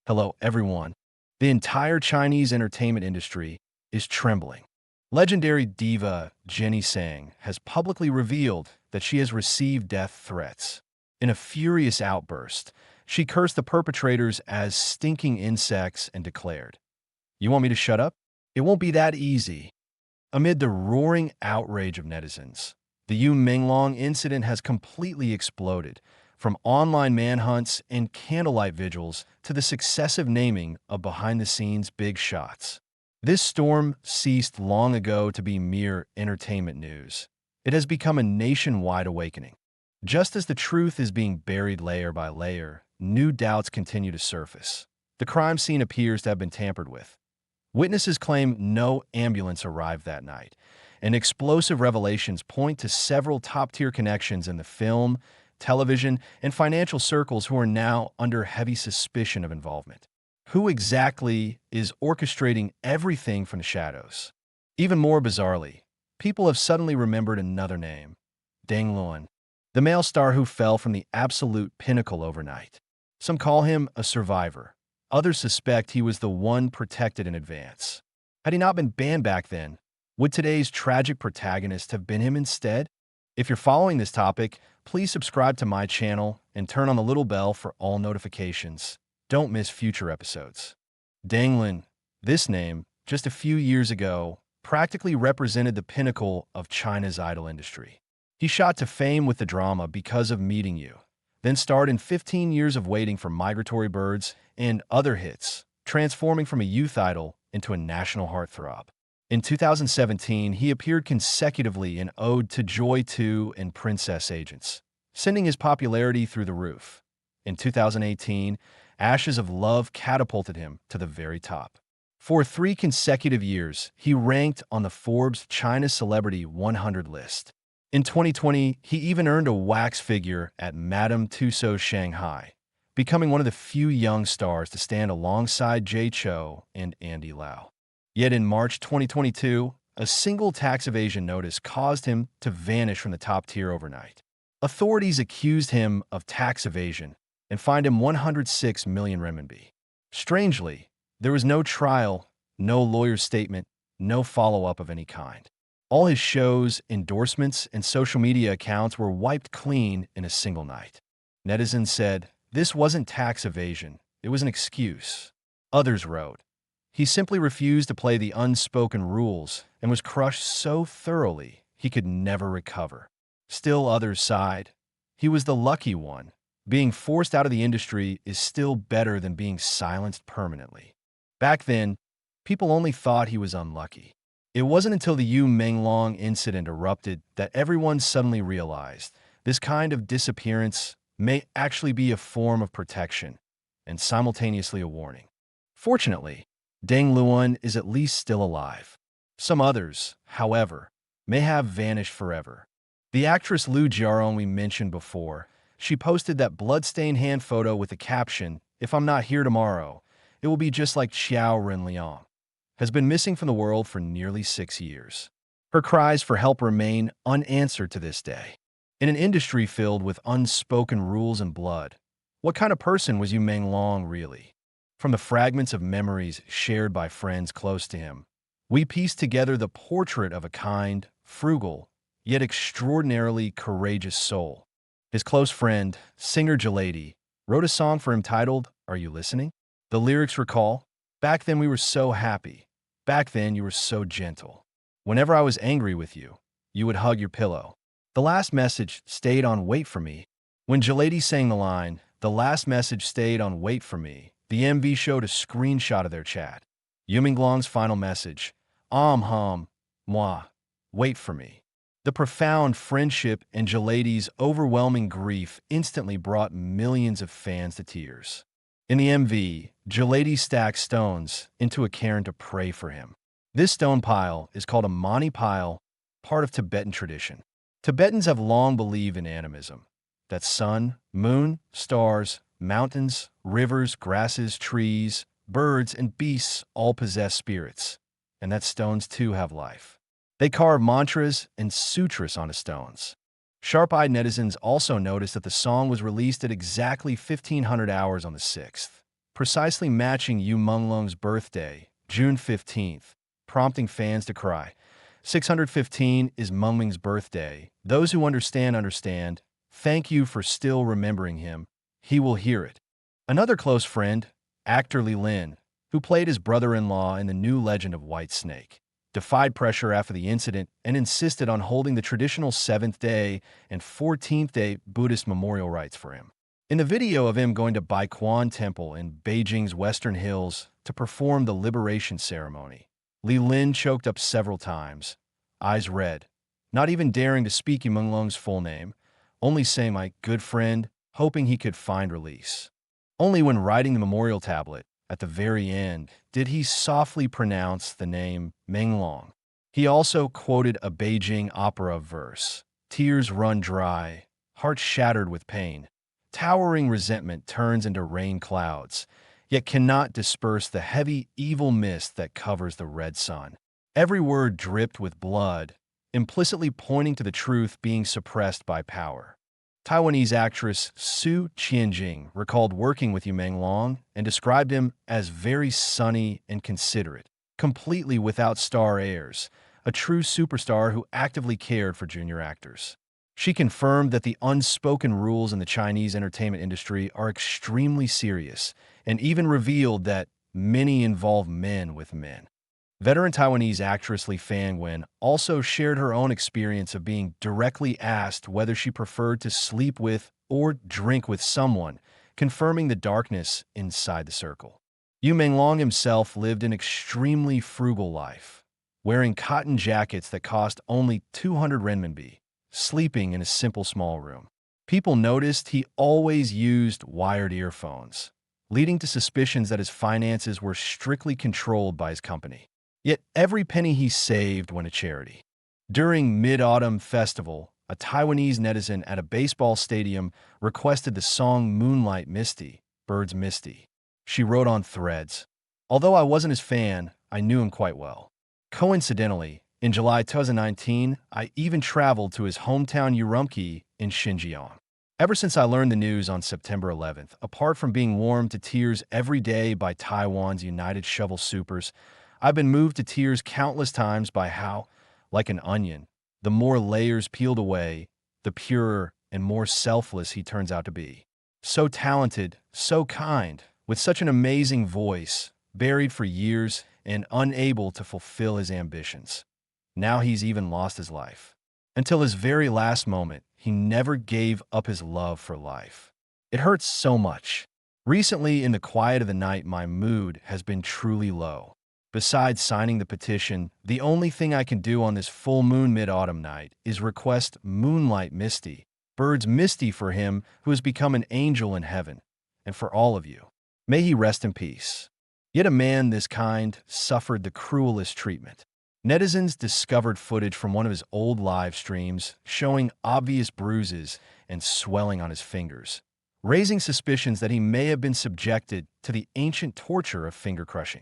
Hello, everyone. The entire Chinese entertainment industry is trembling. Legendary diva Jenny Tseng has publicly revealed that she has received death threats. In a furious outburst, she cursed the perpetrators as stinking insects and declared, "You want me to shut up? It won't be that easy." Amid the roaring outrage of netizens, the Yuminglong incident has completely exploded, from online manhunts and candlelight vigils to the successive naming of behind-the-scenes big shots. This storm ceased long ago to be mere entertainment news. It has become a nationwide awakening. Just as the truth is being buried layer by layer, new doubts continue to surface. The crime scene appears to have been tampered with. Witnesses claim no ambulance arrived that night, and explosive revelations point to several top-tier connections in the film, television, and financial circles who are now under heavy suspicion of involvement. Who exactly is orchestrating everything from the shadows? Even more bizarrely, people have suddenly remembered another name, Deng Luen, the male star who fell from the absolute pinnacle overnight. Some call him a survivor. Others suspect he was the one protected in advance. Had he not been banned back then, would today's tragic protagonist have been him instead? If you're following this topic, please subscribe to my channel and turn on the little bell for all notifications. Don't miss future episodes. Deng Luen, this name, just a few years ago, practically represented the pinnacle of China's idol industry. He shot to fame with the drama Because of Meeting You, then starred in 15 years of Waiting for Migratory Birds and other hits, transforming from a youth idol into a national heartthrob. In 2017, he appeared consecutively in Ode to Joy 2 and Princess Agents, sending his popularity through the roof. In 2018, Ashes of Love catapulted him to the very top. For 3 consecutive years, he ranked on the Forbes China Celebrity 100 list. In 2020, he even earned a wax figure at Madame Tussauds Shanghai, becoming one of the few young stars to stand alongside Jay Chou and Andy Lau. Yet in March 2022, a single tax evasion notice caused him to vanish from the top tier overnight. Authorities accused him of tax evasion and fined him 106 million renminbi. Strangely, there was no trial, no lawyer's statement, no follow-up of any kind. All his shows, endorsements, and social media accounts were wiped clean in a single night. Netizens said, this wasn't tax evasion, it was an excuse. Others wrote, he simply refused to play the unspoken rules and was crushed so thoroughly he could never recover. Still others sighed. He was the lucky one. Being forced out of the industry is still better than being silenced permanently. Back then, people only thought he was unlucky. It wasn't until the Yuminglong incident erupted that everyone suddenly realized this kind of disappearance may actually be a form of protection and simultaneously a warning. Fortunately, Deng Luen is at least still alive. Some others, however, may have vanished forever. The actress Liu Jiaron we mentioned before, she posted that bloodstained hand photo with the caption, "If I'm not here tomorrow, it will be just like Xiao Renliang," has been missing from the world for nearly 6 years. Her cries for help remain unanswered to this day. In an industry filled with unspoken rules and blood, what kind of person was Yuminglong really? From the fragments of memories shared by friends close to him, we piece together the portrait of a kind, frugal, yet extraordinarily courageous soul. His close friend, singer Jalady, wrote a song for him titled, "Are You Listening?" The lyrics recall, "Back then we were so happy. Back then you were so gentle. Whenever I was angry with you, you would hug your pillow. The last message stayed on wait for me." When Jalady sang the line, "The last message stayed on wait for me," the MV showed a screenshot of their chat. Yuminglong's final message, hum, moi, wait for me." The profound friendship and Jalady's overwhelming grief instantly brought millions of fans to tears. In the MV, Jalady stacks stones into a cairn to pray for him. This stone pile is called a mani pile, part of Tibetan tradition. Tibetans have long believed in animism, that sun, moon, stars, mountains, rivers, grasses, trees, birds, and beasts all possess spirits, and that stones too have life. They carve mantras and sutras onto stones. Sharp-eyed netizens also noticed that the song was released at exactly 1500 hours on the 6th. precisely matching Yuminglong's birthday, June 15th, prompting fans to cry. 615 is Menglong's birthday. Those who understand, understand. Thank you for still remembering him. He will hear it. Another close friend, actor Li Lin, who played his brother-in-law in the new Legend of White Snake, defied pressure after the incident and insisted on holding the traditional 7th-day and 14th-day Buddhist memorial rites for him. In the video of him going to Baiquan Temple in Beijing's Western Hills to perform the liberation ceremony, Li Lin choked up several times, eyes red, not even daring to speak Yuminglong's full name, only saying "my good friend," hoping he could find release. Only when writing the memorial tablet, at the very end, did he softly pronounce the name Menglong. He also quoted a Beijing opera verse, "Tears run dry, heart shattered with pain. Towering resentment turns into rain clouds, yet cannot disperse the heavy, evil mist that covers the red sun." Every word dripped with blood, implicitly pointing to the truth being suppressed by power. Taiwanese actress Su Qianjing recalled working with Yuminglong and described him as very sunny and considerate, completely without star airs, a true superstar who actively cared for junior actors. She confirmed that the unspoken rules in the Chinese entertainment industry are extremely serious, and even revealed that many involve men with men. Veteran Taiwanese actress Li Fangwen also shared her own experience of being directly asked whether she preferred to sleep with or drink with someone, confirming the darkness inside the circle. Yuminglong himself lived an extremely frugal life, wearing cotton jackets that cost only 200 renminbi, sleeping in a simple small room. People noticed he always used wired earphones, leading to suspicions that his finances were strictly controlled by his company. Yet every penny he saved went to charity. During Mid-Autumn Festival, a Taiwanese netizen at a baseball stadium requested the song Moonlight Misty, Birds Misty. She wrote on Threads, "Although I wasn't his fan, I knew him quite well." Coincidentally, in July 2019, I even traveled to his hometown Urumqi in Xinjiang. Ever since I learned the news on September 11th, apart from being warmed to tears every day by Taiwan's United Shovel Supers, I've been moved to tears countless times by how, like an onion, the more layers peeled away, the purer and more selfless he turns out to be. So talented, so kind, with such an amazing voice, buried for years and unable to fulfill his ambitions. Now he's even lost his life. Until his very last moment, he never gave up his love for life. It hurts so much. Recently, in the quiet of the night, my mood has been truly low. Besides signing the petition, the only thing I can do on this full moon mid-autumn night is request Moonlight Misty, Birds Misty for him who has become an angel in heaven, and for all of you. May he rest in peace. Yet a man this kind suffered the cruelest treatment. Netizens discovered footage from one of his old live streams showing obvious bruises and swelling on his fingers, raising suspicions that he may have been subjected to the ancient torture of finger crushing.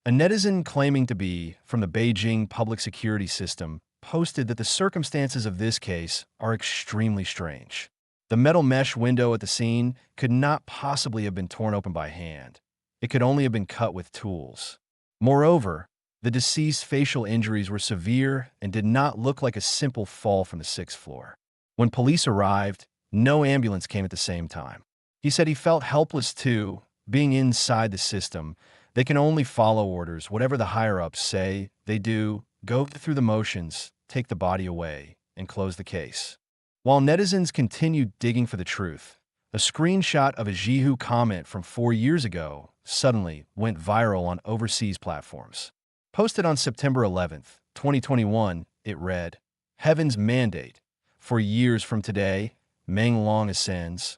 A netizen claiming to be from the Beijing public security system posted that the circumstances of this case are extremely strange. The metal mesh window at the scene could not possibly have been torn open by hand. It could only have been cut with tools. Moreover, the deceased's facial injuries were severe and did not look like a simple fall from the 6th floor. When police arrived, no ambulance came at the same time. He said he felt helpless too, being inside the system. They can only follow orders. Whatever the higher-ups say, they do, go through the motions, take the body away, and close the case. While netizens continued digging for the truth, a screenshot of a Jihu comment from 4 years ago suddenly went viral on overseas platforms. Posted on September 11th, 2021, it read, "Heaven's mandate. For years from today, Menglong ascends.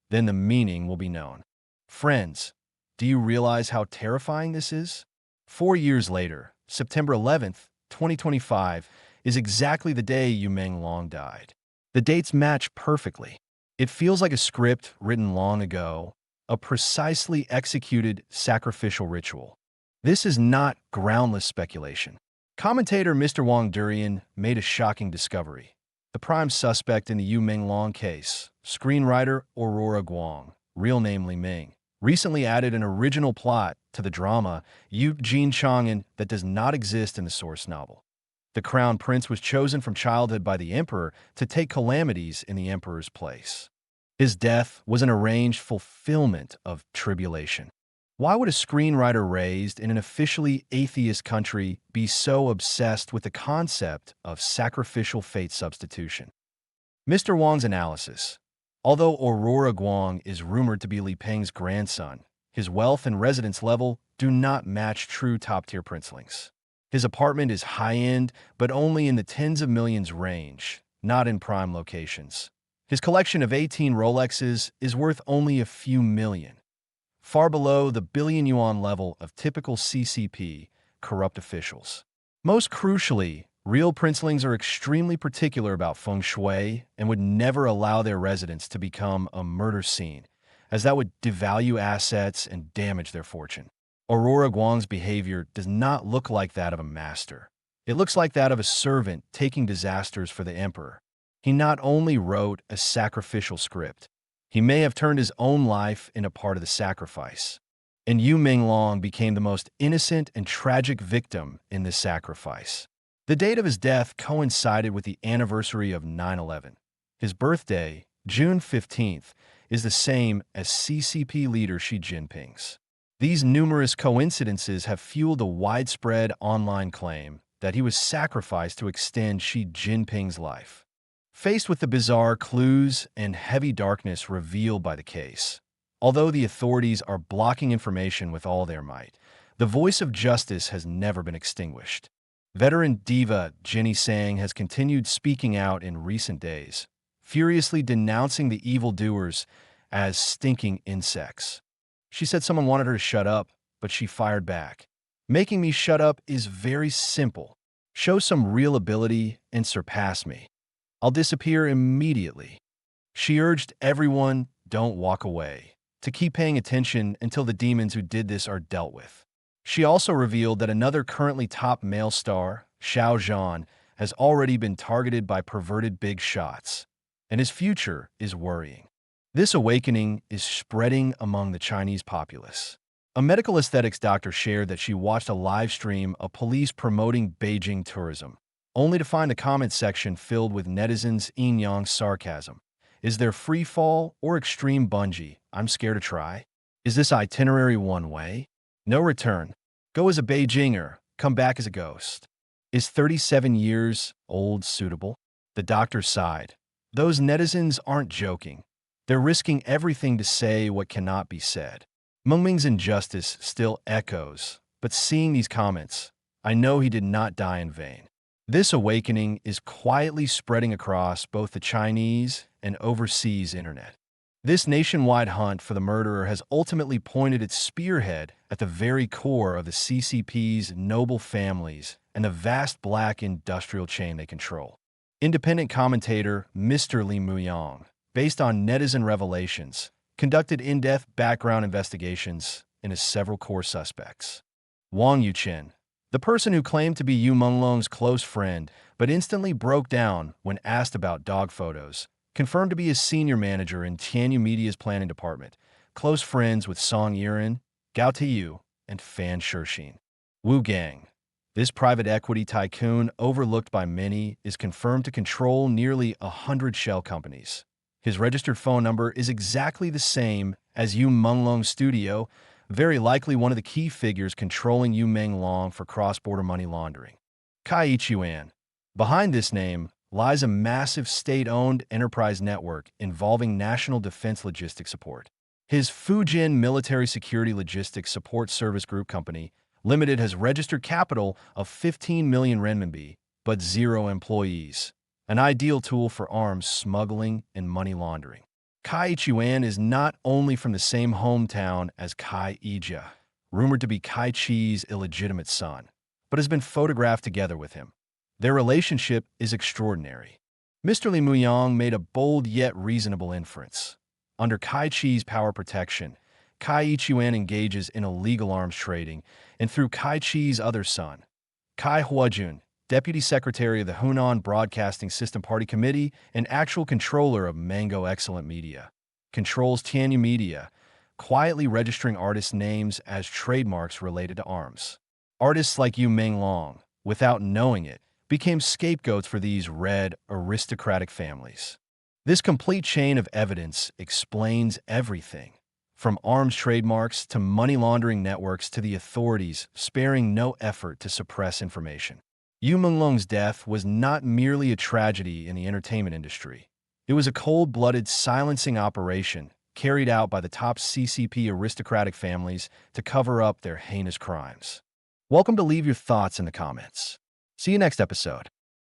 Then the meaning will be known." Friends, do you realize how terrifying this is? 4 years later, September 11th, 2025, is exactly the day Yuminglong died. The dates match perfectly. It feels like a script written long ago, a precisely executed sacrificial ritual. This is not groundless speculation. Commentator Mr. Wang Durian made a shocking discovery. The prime suspect in the Yuminglong case, screenwriter Aurora Guang, real name Li Ming, recently added an original plot to the drama Yuminglong that does not exist in the source novel. The crown prince was chosen from childhood by the emperor to take calamities in the emperor's place. His death was an arranged fulfillment of tribulation. Why would a screenwriter raised in an officially atheist country be so obsessed with the concept of sacrificial fate substitution? Mr. Wang's analysis. Although Aurora Guang is rumored to be Li Peng's grandson, his wealth and residence level do not match true top-tier princelings. His apartment is high-end, but only in the tens of millions range, not in prime locations. His collection of 18 Rolexes is worth only a few million, far below the billion-yuan level of typical CCP corrupt officials. Most crucially, real princelings are extremely particular about feng shui and would never allow their residence to become a murder scene, as that would devalue assets and damage their fortune. Aurora Guang's behavior does not look like that of a master. It looks like that of a servant taking disasters for the emperor. He not only wrote a sacrificial script, he may have turned his own life into part of the sacrifice. And Yuminglong became the most innocent and tragic victim in this sacrifice. The date of his death coincided with the anniversary of 9/11. His birthday, June 15th, is the same as CCP leader Xi Jinping's. These numerous coincidences have fueled a widespread online claim that he was sacrificed to extend Xi Jinping's life. Faced with the bizarre clues and heavy darkness revealed by the case, although the authorities are blocking information with all their might, the voice of justice has never been extinguished. Veteran diva Tseng has continued speaking out in recent days, furiously denouncing the evildoers as stinking insects. She said someone wanted her to shut up, but she fired back. Making me shut up is very simple. Show some real ability and surpass me. I'll disappear immediately. She urged everyone, don't walk away, to keep paying attention until the demons who did this are dealt with. She also revealed that another currently top male star, Xiao Zhan, has already been targeted by perverted big shots, and his future is worrying. This awakening is spreading among the Chinese populace. A medical aesthetics doctor shared that she watched a live stream of police promoting Beijing tourism, only to find the comment section filled with netizens' yin-yang sarcasm. Is there free fall or extreme bungee? I'm scared to try. Is this itinerary one way? No return. Go as a Beijinger, come back as a ghost. Is 37 years old suitable? The doctor sighed. Those netizens aren't joking. They're risking everything to say what cannot be said. Mengming's injustice still echoes, but seeing these comments, I know he did not die in vain. This awakening is quietly spreading across both the Chinese and overseas internet. This nationwide hunt for the murderer has ultimately pointed its spearhead at the very core of the CCP's noble families and the vast black industrial chain they control. Independent commentator Mr. Li Muyang, based on netizen revelations, conducted in-depth background investigations into several core suspects. Wang Yuchen, the person who claimed to be Yuminglong's close friend but instantly broke down when asked about dog photos, confirmed to be a senior manager in Tianyu Media's planning department, close friends with Song Yiren, Gao Tiyu, and Fan Shixin. Wu Gang, this private equity tycoon overlooked by many, is confirmed to control nearly 100 shell companies. His registered phone number is exactly the same as Yuminglong's studio, very likely one of the key figures controlling Yuminglong for cross-border money laundering. Kai Ichuan. Behind this name lies a massive state-owned enterprise network involving national defense logistics support. His Fujin Military Security Logistics Support Service Group Company Limited has registered capital of 15 million renminbi, but 0 employees. An ideal tool for arms smuggling and money laundering. Kai Chuan is not only from the same hometown as Kai Ija, rumored to be Kai Chi's illegitimate son, but has been photographed together with him. Their relationship is extraordinary. Mr. Li Muyang made a bold yet reasonable inference. Under Kai Chi's power protection, Kai Chuan engages in illegal arms trading, and through Kai Chi's other son, Kai Huajun, Deputy Secretary of the Hunan Broadcasting System Party Committee and actual controller of Mango Excellent Media, controls Tianyu Media, quietly registering artists' names as trademarks related to arms. Artists like Yuminglong, without knowing it, became scapegoats for these red, aristocratic families. This complete chain of evidence explains everything, from arms trademarks to money laundering networks to the authorities sparing no effort to suppress information. Yu Menglong's death was not merely a tragedy in the entertainment industry. It was a cold-blooded silencing operation carried out by the top CCP aristocratic families to cover up their heinous crimes. Welcome to leave your thoughts in the comments. See you next episode.